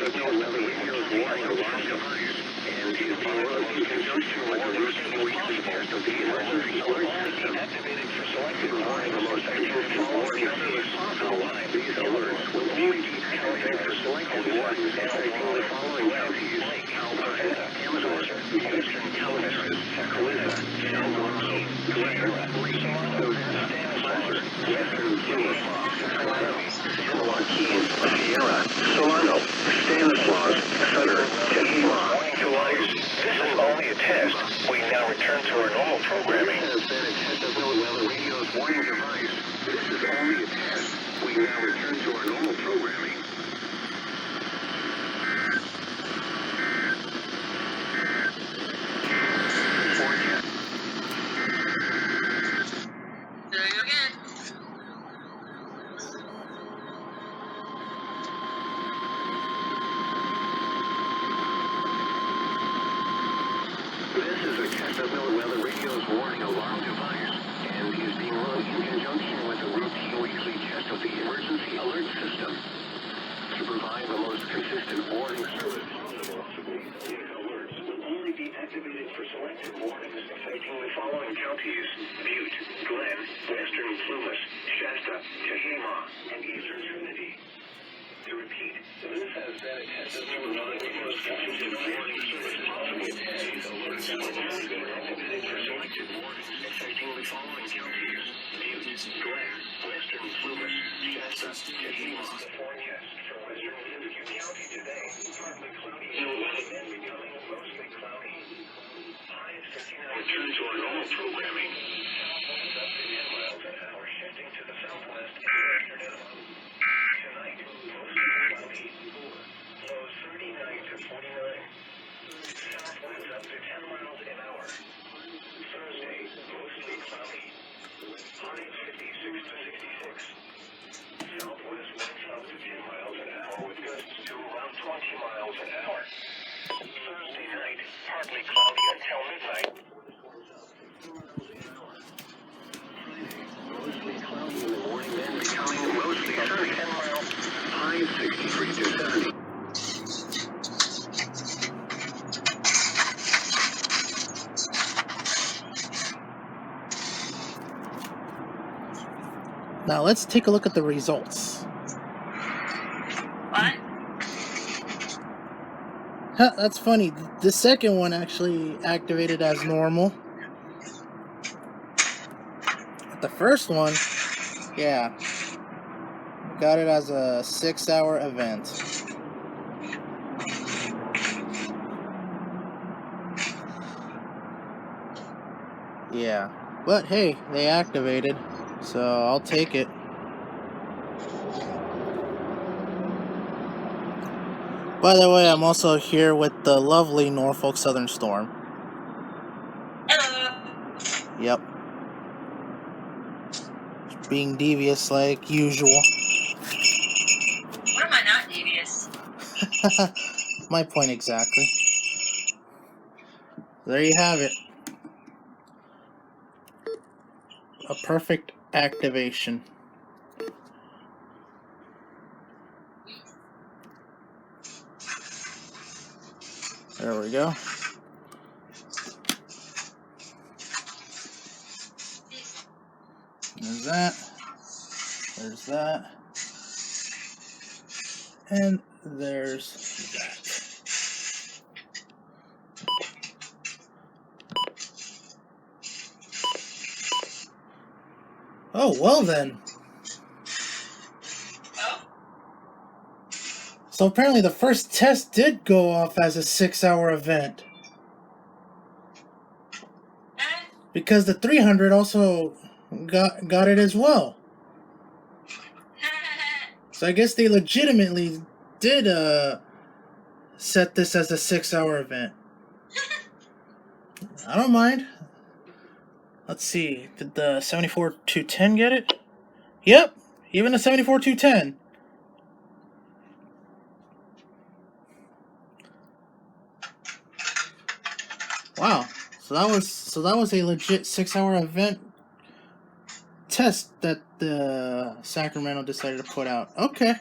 signal weather radios warning alarm device and is being run in conjunction with the routine weekly test of the emergency alert system. Activated for selected warning the most active following counties possible. These alerts will only be activated for selected warnings affecting the following counties: Alberta, Amazon, Eastern Calabasas, Sacramento, San Bernardino, Glen, Savannah, Placer, Western Plymouth, Colorado, San Joaquin, Sierra, Solano, Stanislaus, Sutter, Tehama. This is only a test. We now return to our normal programming. This has been a test of NOAA Weather Radio's warning device. This is only a test. We now return to our normal programming. There you go again. This is a test of NOAA Weather Radio's warning alarm device and is being run in conjunction with the routine weekly test of the emergency alert system. To provide the most consistent warning service possible, these alerts will only be activated for selected warnings affecting the following counties: Butte, Glen, Western Plumas, Shasta, Tehama, and Eastern Trinity. To repeat, this has been a test of NOAA Radio's consistent warning service possible. These alerts will only be activated for selected warnings affecting the following counties: Butte, Glen, Western Plumas, Shasta, Tehama. The forecast for Western Lindsay County today: partly cloudy, and becoming mostly cloudy. Highs 59. Return to our normal programming. Southwinds up to 10 miles an hour, shifting to the southwest in the afternoon. Tonight, mostly cloudy. Lows 39 to 49. Southwinds up to 10 miles an hour. Thursday, mostly cloudy. Highs 56 to 66. Southwest winds up to 10 miles an hour with gusts to around 20 miles an hour. Thursday night, partly cloudy until midnight. Mostly cloudy in the morning, then becoming mostly sunny. 10 miles. Highs 63 to 70. Now let's take a look at the results. What? Huh, that's funny. The second one actually activated as normal. But the first one, yeah, got it as a 6-hour event. Yeah, but hey, they activated, so I'll take it. By the way, I'm also here with the lovely Norfolk Southern Storm. Hello. Yep. Being devious like usual. What am I not devious? My point exactly. There you have it. A perfect activation. There we go. There's that. There's that. And there's that. Oh, well then. Oh? So apparently the first test did go off as a 6-hour event. Because the 300 also got it as well. So I guess they legitimately did set this as a 6-hour event. I don't mind. Let's see. Did the 74-210 get it? Yep. Even the 74-210. Wow. So that was a legit 6-hour event test that the Sacramento decided to put out. Okay.